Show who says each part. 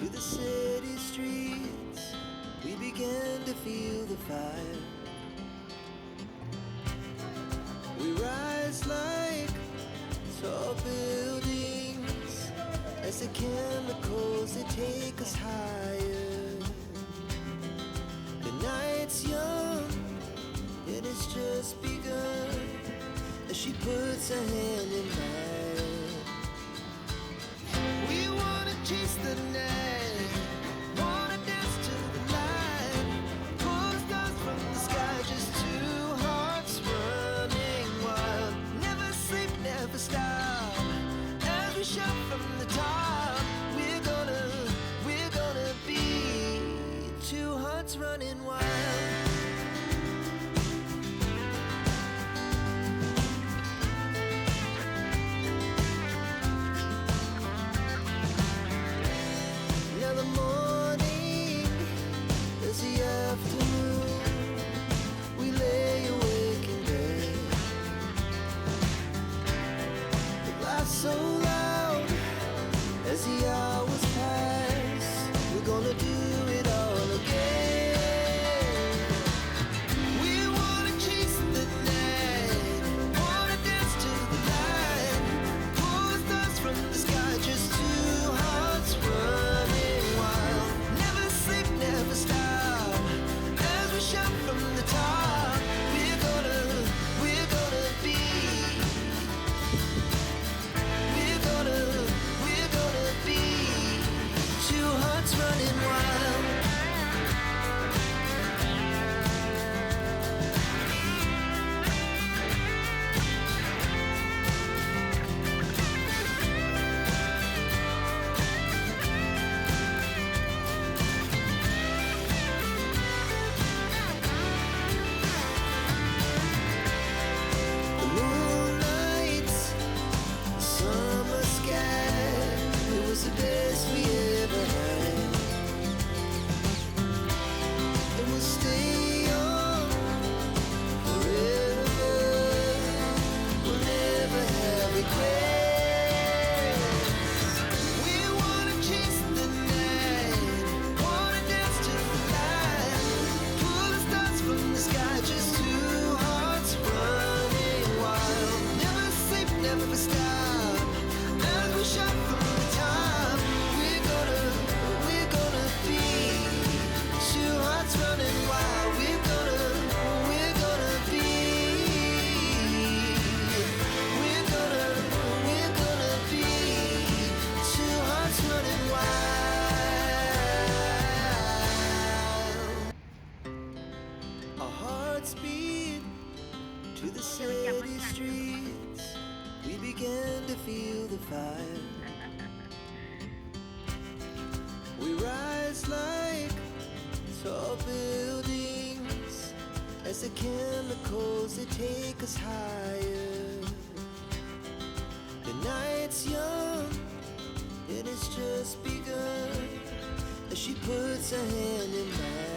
Speaker 1: to the city streets, we began to feel the fire. We rise like tall buildings as the chemicals, they take us higher. The night's young and it's just begun as she puts her hand in mine. We wanna chase the night, wanna dance to the light, pull the stars from the sky, just two hearts running wild. Never sleep, never stop, as we shout from the top. We're gonna be two hearts running wild. Now the morning is the afternoon, we lay awake in bed. The laughs so loud as the hours pass, we're gonna do it all again. We wanna chase the night, wanna dance to the light, pull the stars from the sky, just two hearts running wild. Never sleep, never stop, as we shout from the top. We're gonna be, we're gonna be two hearts running wild. The moonlight, summer sky, it was the best we ever had. And we'll stay on forever, we'll never have regrets. We wanna chase the night, wanna dance to the light, pull the stars from the sky, just two hearts running wild. Never sleep, never stop, as we shout from the top. We're gonna be two hearts running wild. We're gonna be, we're gonna be two hearts running wild. Our hearts beat to the city streets, we began to feel the fire. We rise like tall buildings as the chemicals, they take us higher. The night's young and it's just begun as she puts her hand in mine.